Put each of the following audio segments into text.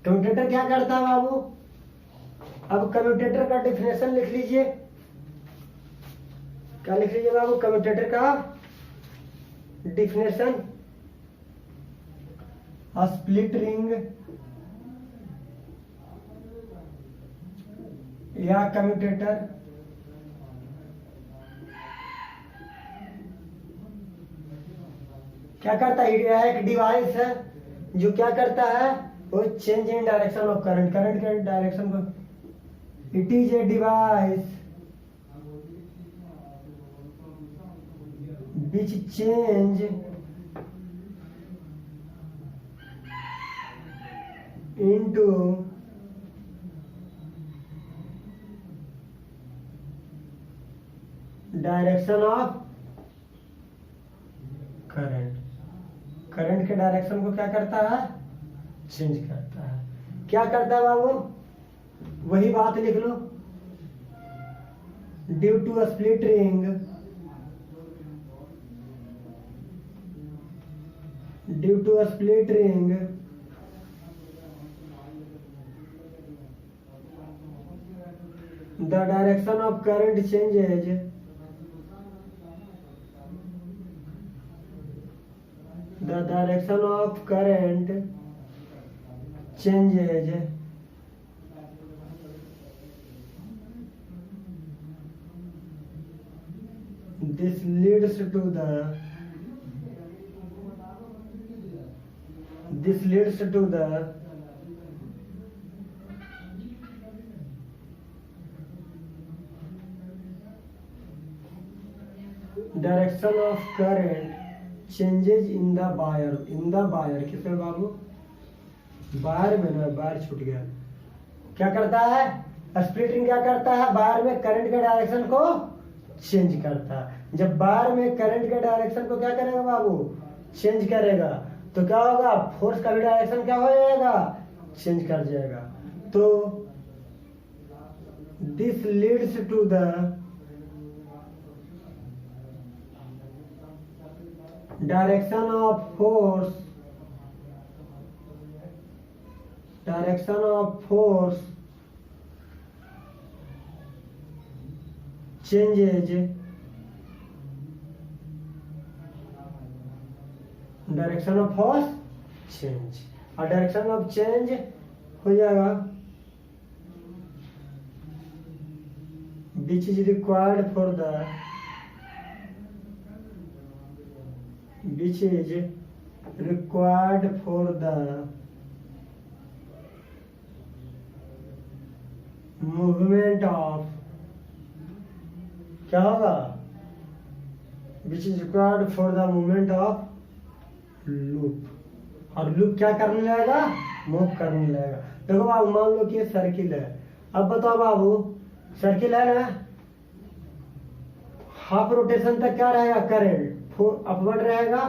Commutator क्या करता है बाबू? अब कम्यूटेटर का डिफिनेशन लिख लीजिए। क्या लिख लीजिए बाबू? कम्यूटेटर का डिफिनेशन, स्प्लिट रिंग या कम्यूटेटर क्या करता है? यह एक डिवाइस है जो क्या करता है? वो change in direction of current, current के डायरेक्शन को। It is a device which change into direction of current, current के डायरेक्शन को क्या करता है? चेंज करता है। क्या करता है बाबू? वही बात लिख लो। Due to split ring, due to split ring the direction of current changes, the direction of current changes this leads to the direction of current changes in the wire, in the wire किसमें बाबू? Wire में ना, wire छूट गया। क्या करता है? Split ring क्या करता है? वायर में करंट के डायरेक्शन को चेंज करता है। जब वायर में करंट के डायरेक्शन को क्या करेगा बाबू? चेंज करेगा, तो क्या होगा? फोर्स का भी डायरेक्शन क्या हो जाएगा? चेंज कर जाएगा। तो this leads to the direction of force, direction of force changes, direction of force change, और डायरेक्शन ऑफ चेंज हो जाएगा which is required for the, which is required for the movement of, क्या होगा? which is required for the movement of loop, और loop क्या करने लगेगा? Move करने लगेगा। देखो बाबू, मान लो कि ये सर्किल है। अब बताओ बाबू, सर्किल है ना, हाफ रोटेशन तक क्या रहेगा? करंट अपवर्ड रहेगा,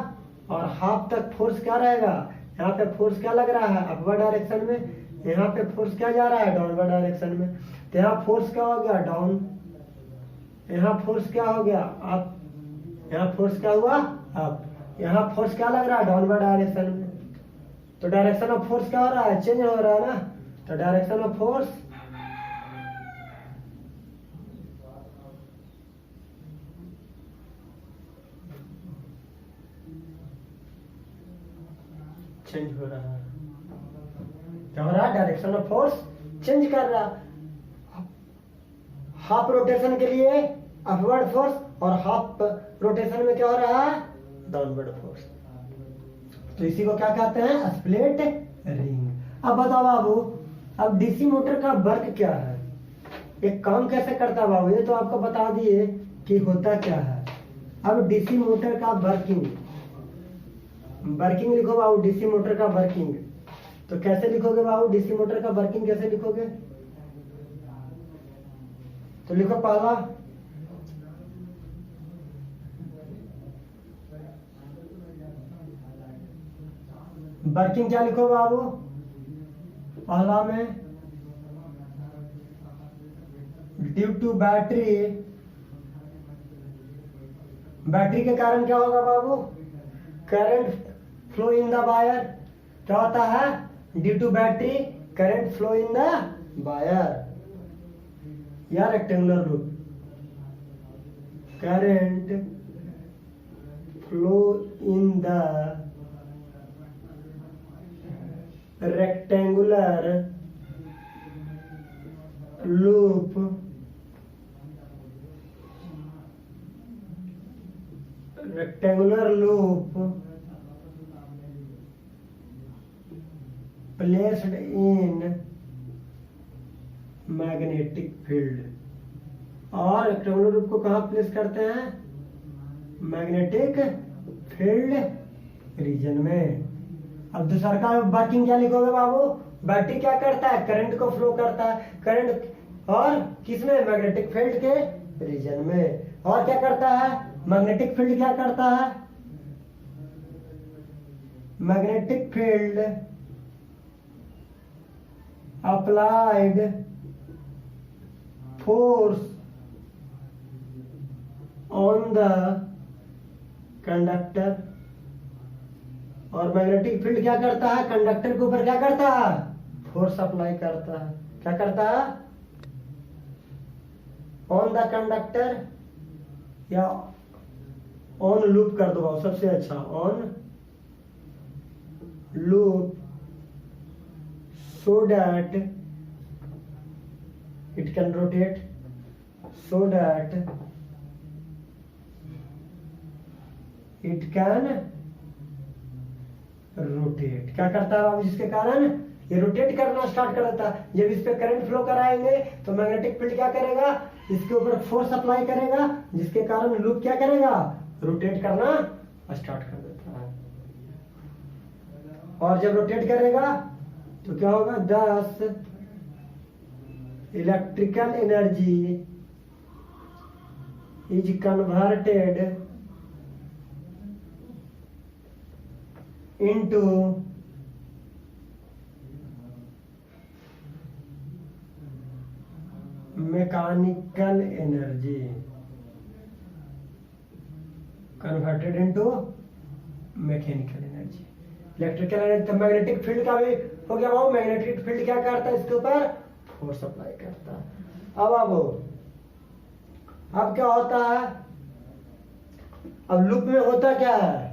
और हाफ तक फोर्स क्या रहेगा? यहाँ पे फोर्स क्या लग रहा है? अपवर्ड डायरेक्शन में। यहाँ पे फोर्स क्या जा रहा है? डाउनवर्ड डायरेक्शन में। तो यहाँ फोर्स क्या हो गया? डाउन। यहाँ फोर्स क्या हो गया? अप। यहाँ फोर्स क्या हुआ? अप। यहाँ फोर्स क्या लग रहा है? डाउनवर्ड डायरेक्शन में। तो डायरेक्शन ऑफ फोर्स क्या हो रहा है? चेंज हो रहा है ना। तो डायरेक्शन ऑफ फोर्स चेंज हो रहा है। क्या हो रहा है? डायरेक्शन ऑफ फोर्स चेंज कर रहा। हाफ रोटेशन के लिए अपवर्ड फोर्स, और हाफ रोटेशन में क्या हो रहा है? Downward force. तो इसी को क्या कहते हैं? Split ring. अब बताओ बाबू, अब डीसी मोटर का वर्क क्या है? एक काम कैसे करता है बाबू? ये तो आपको बता दिए कि होता क्या है। अब डीसी मोटर का वर्किंग, वर्किंग लिखो बाबू, डीसी मोटर का वर्किंग। तो कैसे लिखोगे बाबू? डीसी मोटर का वर्किंग कैसे लिखोगे? तो लिखो पहला, वर्किंग क्या लिखो बाबू? पहला में ड्यू टू बैटरी, बैटरी के कारण क्या होगा बाबू? Current flow in the wire. क्या होता है? Due to battery current flow in the wire या rectangular loop, current flow in the rectangular loop placed in magnetic field. और रेक्टेंगुलर लूप को कहाँ प्लेस करते हैं? मैग्नेटिक फील्ड रीजन में। अब दूसरा का वर्किंग क्या लिखोगे बाबू? बैटरी क्या करता है? करंट को फ्लो करता है, करंट और किसमें? मैग्नेटिक फील्ड के रीजन में। और क्या करता है? मैग्नेटिक फील्ड क्या करता है? Magnetic field applied force on the conductor. और मैग्नेटिक फील्ड क्या करता है? कंडक्टर के ऊपर क्या करता है? फोर्स अप्लाई करता है। क्या करता है? ऑन द कंडक्टर या ऑन लूप कर दो सबसे अच्छा, on loop so that it can rotate, so that it can rotate। क्या करता है बाबू? जिसके कारण ये रोटेट करना स्टार्ट कर देता है। जब इस पे करंट फ्लो कराएंगे तो मैग्नेटिक फील्ड क्या करेगा? इसके ऊपर फोर्स अप्लाई करेगा, जिसके कारण लूप क्या करेगा? रोटेट करना स्टार्ट कर देता है। और जब रोटेट करेगा तो क्या होगा? 10 electrical energy is converted into mechanical energy, converted into mechanical energy. Electrical energy तो मैग्नेटिक फील्ड का भी हो गया बाबू। मैग्नेटिक फील्ड क्या करता है? इसके ऊपर फोर्स अप्लाई करता है। अब अब क्या होता है? अब लूप में होता क्या है?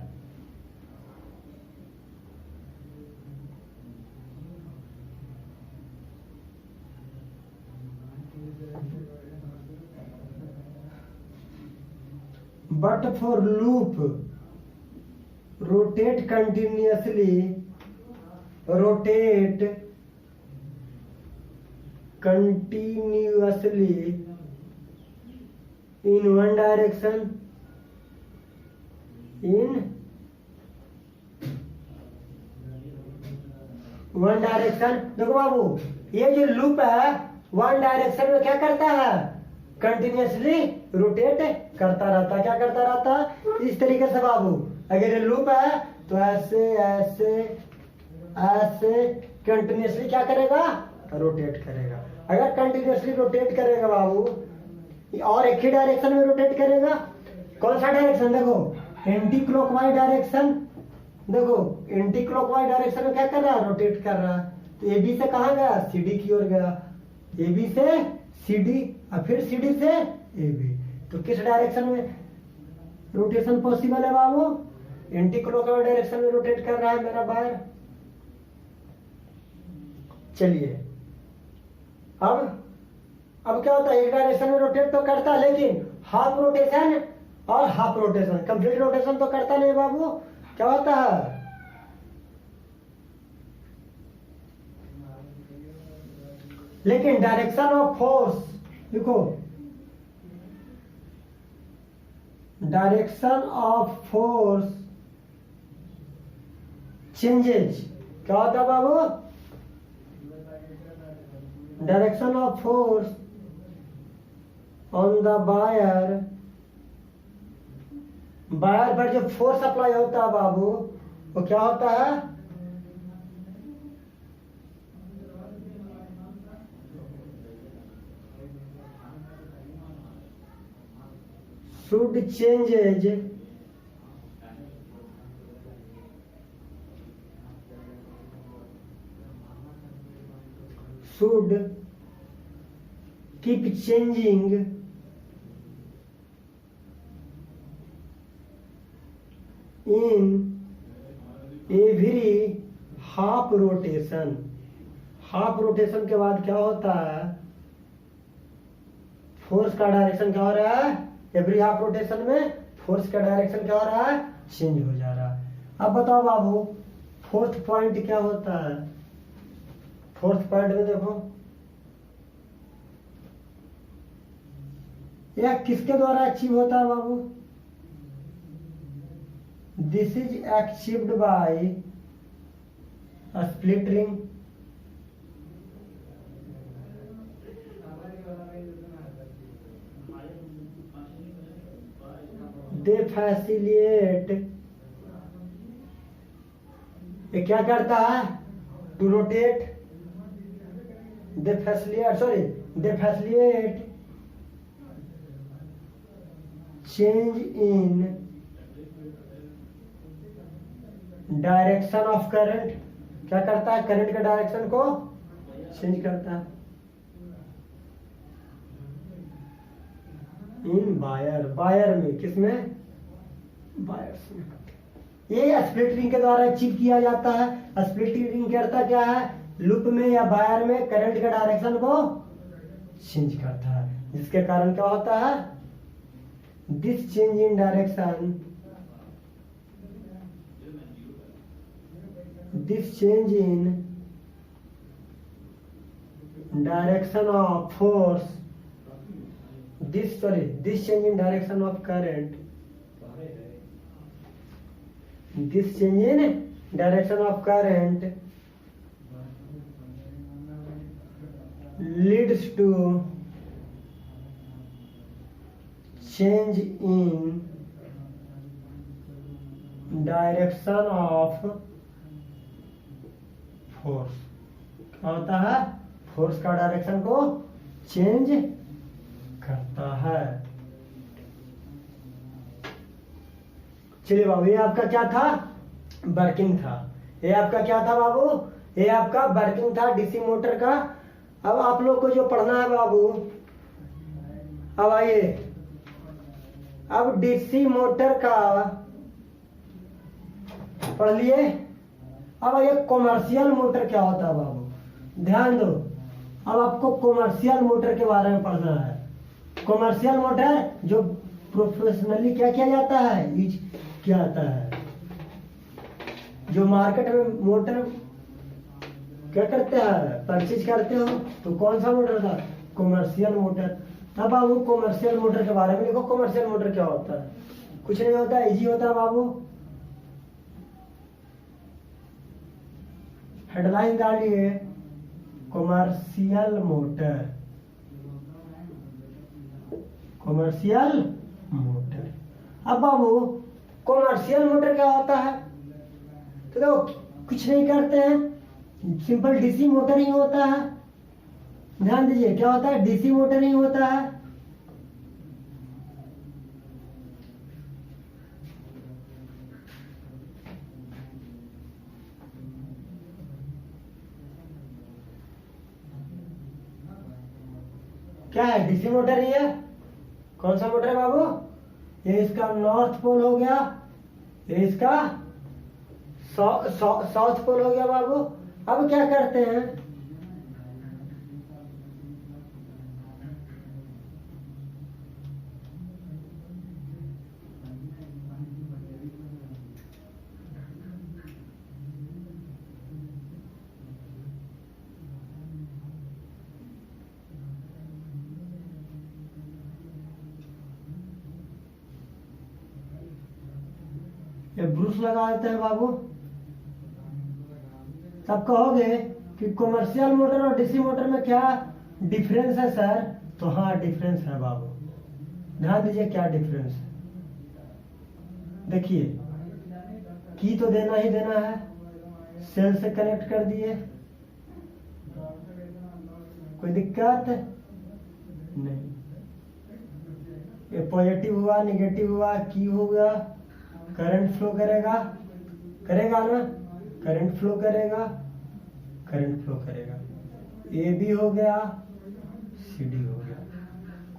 But for loop rotate continuously in one direction, देखो बाबू, ये जो लूप है वन डायरेक्शन में क्या करता है? कंटिन्यूअसली रोटेट करता रहता है। क्या करता रहता है? इस तरीके से बाबू। अगर ये लूप है तो ऐसे ऐसे ऐसे कंटिन्यूअसली क्या करेगा? रोटेट करेगा। अगर कंटिन्यूअसली रोटेट करेगा बाबू और एक ही डायरेक्शन में रोटेट करेगा। कौन सा डायरेक्शन? देखो एंटी क्लॉकवाइज डायरेक्शन। देखो एंटी क्लॉकवाइज डायरेक्शन में क्या कर रहा है? रोटेट कर रहा है। तो ए बी से कहाँ गया? सी डी की ओर गया। ए बी से सी डी और फिर सी डी से ए बी। तो किस डायरेक्शन में रोटेशन पॉसिबल है बाबू? एंटी क्लॉकवाइज डायरेक्शन में रोटेट कर रहा है मेरा वायर। चलिए अब क्या होता है? एक डायरेक्शन में रोटेट तो करता है, लेकिन हाफ रोटेशन और हाफ रोटेशन, कंप्लीट रोटेशन तो करता नहीं बाबू। क्या होता है? लेकिन डायरेक्शन ऑफ फोर्स, देखो डायरेक्शन ऑफ फोर्स चेंजेज। क्या होता है बाबू? Direction of force on the wire, wire पर जो फोर्स अप्लाई होता है बाबू वो क्या होता है? should changes should keep changing in every half rotation। Half rotation के बाद क्या होता है, फोर्स का डायरेक्शन क्या हो रहा है, एवरी हाफ रोटेशन में फोर्स का डायरेक्शन क्या हो रहा है, चेंज हो जा रहा है। अब बताओ बाबू फोर्थ पॉइंट क्या होता है। फोर्थ पॉइंट में देखो यह किसके द्वारा अचीव होता है बाबू, this is achieved by split ring. They facilitate, ये क्या करता है, to rotate, they facilitate change in direction of current. क्या करता है, करंट के डायरेक्शन को चेंज करता है। इन वायर में, किसमें, वायर्स में। ये स्प्लिट रिंग के द्वारा अचीव किया जाता है। स्प्लिट रिंग करता क्या है, लूप में या वायर में करंट के डायरेक्शन को चेंज करता है, जिसके कारण क्या होता है, this change in direction, this change in direction of force, this change in direction of current, this change in direction of current leads to change in direction of force। क्या होता है, फोर्स का डायरेक्शन को change करता है। चलिए बाबू ये आपका क्या था, वर्किंग था। ये आपका क्या था बाबू, ये आपका वर्किंग था डीसी मोटर का। अब आप लोग को जो पढ़ना है बाबू, अब आइए, अब डीसी मोटर का पढ़ लिए। अब आइए कॉमर्शियल मोटर क्या होता है बाबू, ध्यान दो। अब आपको कॉमर्शियल मोटर के बारे में पढ़ना है। कॉमर्शियल मोटर जो प्रोफेशनली क्या किया जाता है, यूज किया जाता है। जो मार्केट में मोटर क्या करते हैं, परचेज करते हो, तो कौन सा मोटर था, कॉमर्शियल मोटर। अब बाबू कॉमर्शियल मोटर के बारे में देखो, कॉमर्शियल मोटर क्या होता है, कुछ नहीं होता, इजी होता है बाबू। हेडलाइन डालिए, कॉमर्शियल मोटर, कॉमर्शियल मोटर। अब बाबू कॉमर्शियल मोटर क्या होता है, तो देखो कुछ नहीं करते हैं, सिंपल डीसी मोटर ही होता है। ध्यान दीजिए क्या होता है, डीसी मोटर ही होता है। क्या है, डीसी मोटर ही है। कौन सा मोटर है बाबू, ये इसका नॉर्थ पोल हो गया, ये इसका साउथ पोल हो गया बाबू। अब क्या करते हैं, ये ब्रूस लगा देते हैं बाबू। तब कहोगे कि कॉमर्शियल मोटर और डीसी मोटर में क्या डिफरेंस है सर, तो हाँ डिफरेंस है बाबू। ध्यान दीजिए क्या डिफरेंस है, देखिए की तो देना ही देना है, सेल से कनेक्ट कर दिए, कोई दिक्कत नहीं। ये पॉजिटिव हुआ, निगेटिव हुआ, की होगा, करंट फ्लो करेगा, करेगा ना, करंट फ्लो करेगा, करंट फ्लो करेगा। ए बी हो गया, सी डी हो गया।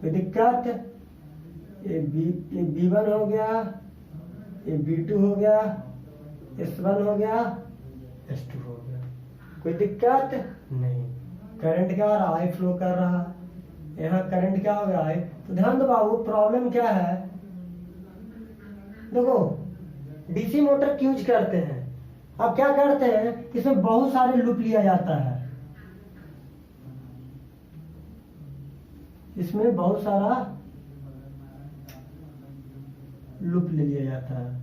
कोई दिक्कत? ये B1 हो गया, ये B2 हो गया, S1 हो गया, S2 हो गया। कोई दिक्कत नहीं। करंट क्या हो रहा है? फ्लो कर रहा है। यहाँ करंट क्या हो गया है? तो ध्यान दो बाबू, प्रॉब्लम क्या है? देखो, डीसी मोटर क्यों यूज करते हैं? अब क्या करते हैं, इसमें बहुत सारे लूप लिया जाता है, इसमें बहुत सारा लूप ले लिया जाता है।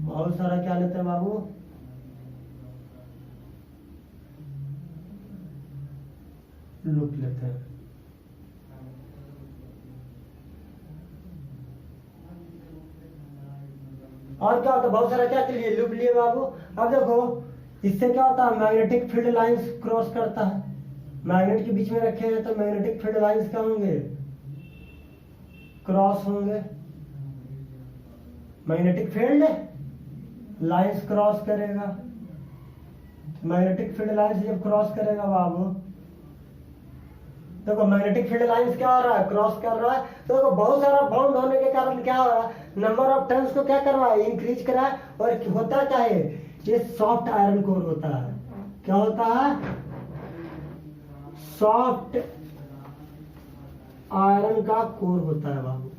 बहुत सारा क्या लेते हैं बाबू? लूप लेते हैं। और क्या होता है? बहुत सारा क्या के लिए लूप लिए बाबू? अब देखो, इससे क्या होता है? मैग्नेटिक फील्ड लाइंस क्रॉस करता है। मैग्नेट के बीच में रखे हैं तो मैग्नेटिक फील्ड लाइंस क्या होंगे? क्रॉस होंगे। मैग्नेटिक फील्ड लाइंस क्रॉस करेगा। मैग्नेटिक फील्ड लाइंस जब क्रॉस करेगा बाबू, देखो मैग्नेटिक फील्ड लाइंस क्या हो रहा है? क्रॉस कर रहा है। तो देखो, बहुत सारा बाउंड होने के कारण क्या हो रहा है? नंबर ऑफ टर्न्स को क्या कर रहा है? इंक्रीज कर रहा है। और होता क्या है? ये सॉफ्ट आयरन कोर होता है। क्या होता है? सॉफ्ट आयरन का कोर होता है बाबू,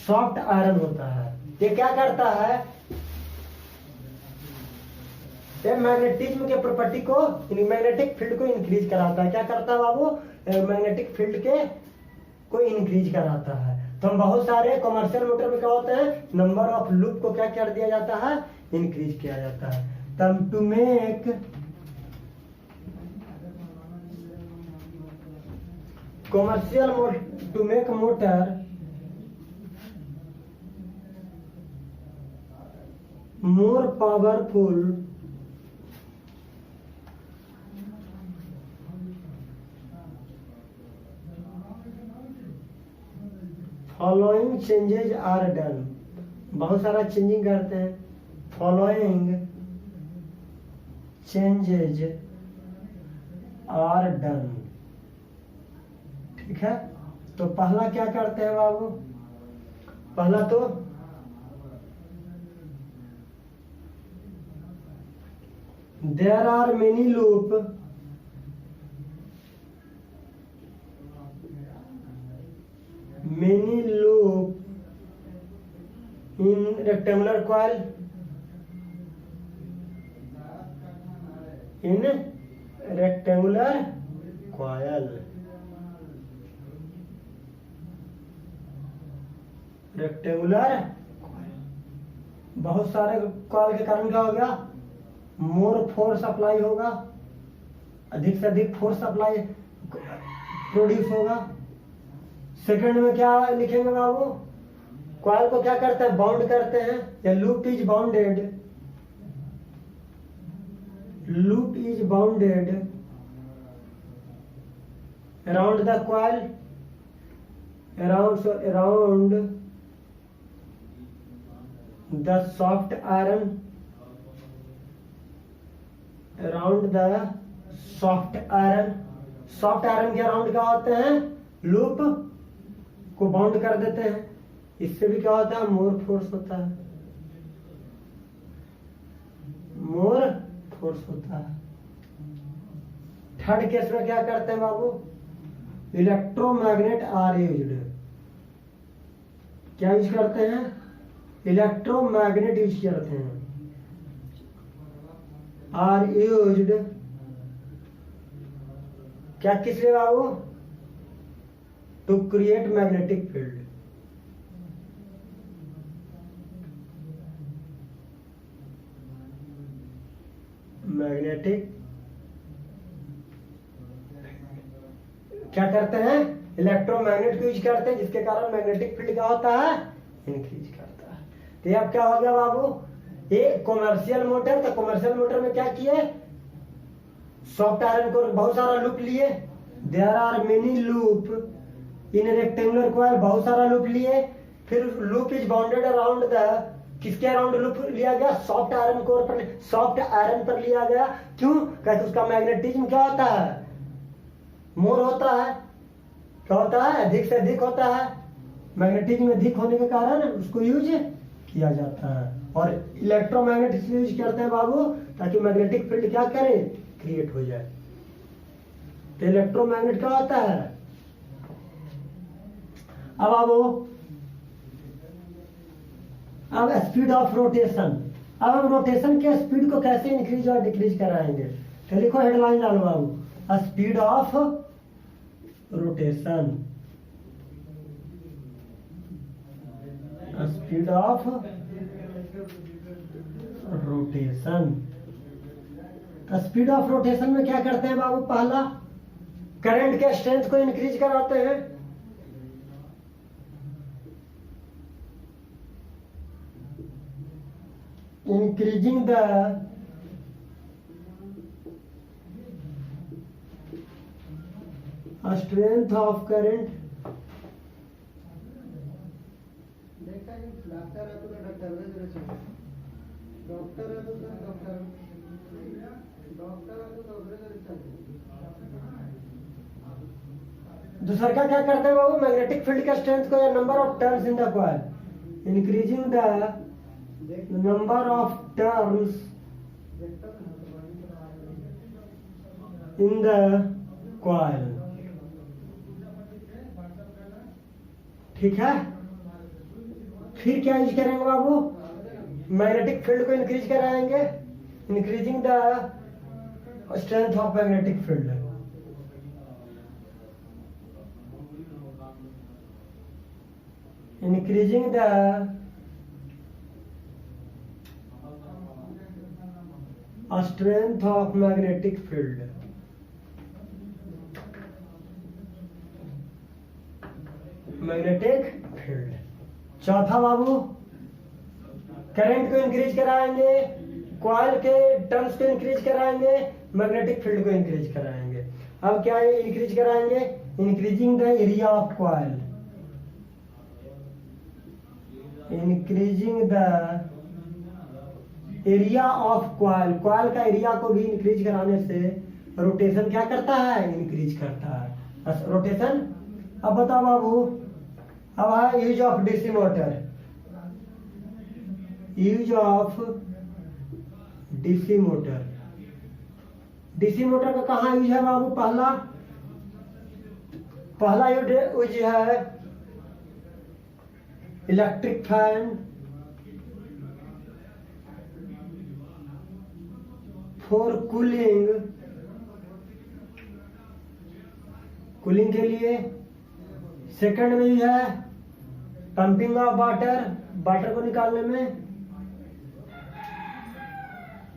सॉफ्ट आयरन होता है। ये क्या करता है? ये मैग्नेटिज्म के प्रॉपर्टी को, मैग्नेटिक फील्ड को इंक्रीज कराता है। क्या करता है बाबू? मैग्नेटिक फील्ड के को इंक्रीज कराता है। तो हम बहुत सारे कमर्शियल मोटर में क्या होते हैं? नंबर ऑफ लूप को क्या कर दिया जाता है? इंक्रीज किया जाता है। तब to make commercial to make motor more powerful, following changes are done। बहुत सारा चेंजिंग करते हैं। following changes are done। ठीक है, तो पहला क्या करते हैं बाबू? पहला तो there are many loop in rectangular coil, in rectangular coil. Rectangular बहुत सारे कॉइल के कारण क्या हो गया? मोर फोर्स अप्लाई होगा, अधिक से अधिक फोर्स अप्लाई प्रोड्यूस होगा। सेकंड में क्या लिखेंगे बाबू? कॉइल को क्या करते हैं? बाउंड करते हैं। या loop is bounded, loop is bounded around the coil, around the soft iron, around the soft iron। Soft iron के अराउंड क्या होते हैं? लूप को बाउंड कर देते हैं। इससे भी क्या होता है? मोर फोर्स होता है, मोर फोर्स होता है। थर्ड केस में क्या करते हैं बाबू? Electromagnet are used. क्या यूज करते हैं? इलेक्ट्रोमैग्नेट यूज करते हैं। आर यूज्ड क्या किस लिए बाबू? To create magnetic field. Magnetic क्या करते हैं, इलेक्ट्रोमैग्नेट को यूज करते हैं, जिसके कारण मैग्नेटिक फील्ड क्या होता है, इंक्रीज करता है। तो ये अब क्या हो गया बाबू, ये कॉमर्शियल मोटर, तो कॉमर्शियल मोटर में क्या किए, सॉफ्ट आयरन को बहुत सारा लूप लिए, there are many loop in rectangular coil, बहुत सारा लूप लिए, फिर loop is bounded around the, किसके अराउंड लूप लिया गया, सॉफ्ट आयरन कोर पर, सॉफ्ट आयरन पर लिया गया। क्यों, कहते उसका मैग्नेटिज्म क्या होता है, मोर होता है, क्या होता है, अधिक से अधिक होता है, मैग्नेटिज्म अधिक होने के कारण उसको यूज किया जाता है। और इलेक्ट्रोमैग्नेट इसलिए यूज करते हैं बाबू, ताकि मैग्नेटिक फील्ड क्या करे, क्रिएट हो जाए। तो इलेक्ट्रोमैग्नेट क्या होता है। अब अब स्पीड ऑफ रोटेशन, अब हम रोटेशन के स्पीड को कैसे इंक्रीज और डिक्रीज कराएंगे। तो लिखो हेडलाइन डालो बाबू, speed of rotation, speed of rotation. Speed of rotation में क्या करते हैं बाबू, पहला करंट के स्ट्रेंथ को इंक्रीज कराते हैं, increasing the strength of current, दूसरा क्या करते हैं बाबू, मैग्नेटिक फील्ड के स्ट्रेंथ को या number of turns in the coil, increasing the number of turns in the coil। ठीक है, फिर क्या यूज करेंगे बाबू, मैग्नेटिक फील्ड को इंक्रीज कराएंगे, increasing the strength of magnetic field, increasing the strength of magnetic field, magnetic field. चौथा बाबू, current को increase कराएंगे, कॉइल के टर्न्स को इंक्रीज कराएंगे, मैग्नेटिक फील्ड को इंक्रीज कराएंगे। अब क्या इंक्रीज कराएंगे, increasing the area of coil, increasing the area of coil, coil का एरिया को भी इंक्रीज कराने से रोटेशन क्या करता है, इंक्रीज करता है रोटेशन। अब बताओ बाबू, अब है use of DC motor, use of DC motor. DC motor का कहाँ यूज है बाबू, पहला यूज है electric fan, for cooling, cooling के लिए। सेकंड में है पंपिंग ऑफ वाटर, वाटर को निकालने में,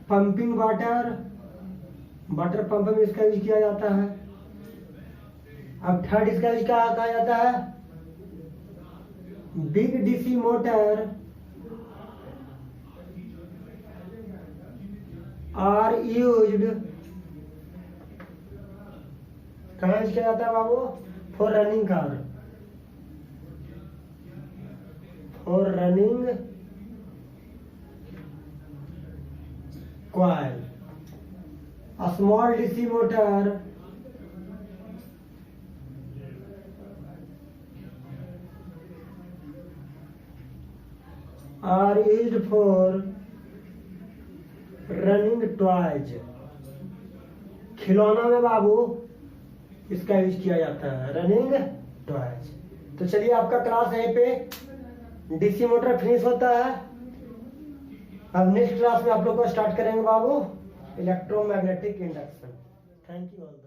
पंपिंग वाटर, वाटर पंप में इसका यूज किया जाता है। अब थर्ड इसका यूज क्या कहा जाता है, big DC motor are used, कहाँ यूज किया जाता है बाबू, for running car, for running coil. A small DC motor are used for running toys। खिलौना में बाबू इसका यूज किया जाता है, रनिंग टॉयज। तो चलिए आपका क्लास यहीं पे डीसी मोटर फिनिश होता है। अब नेक्स्ट क्लास में आप लोग को स्टार्ट करेंगे बाबू electromagnetic induction. Thank you all.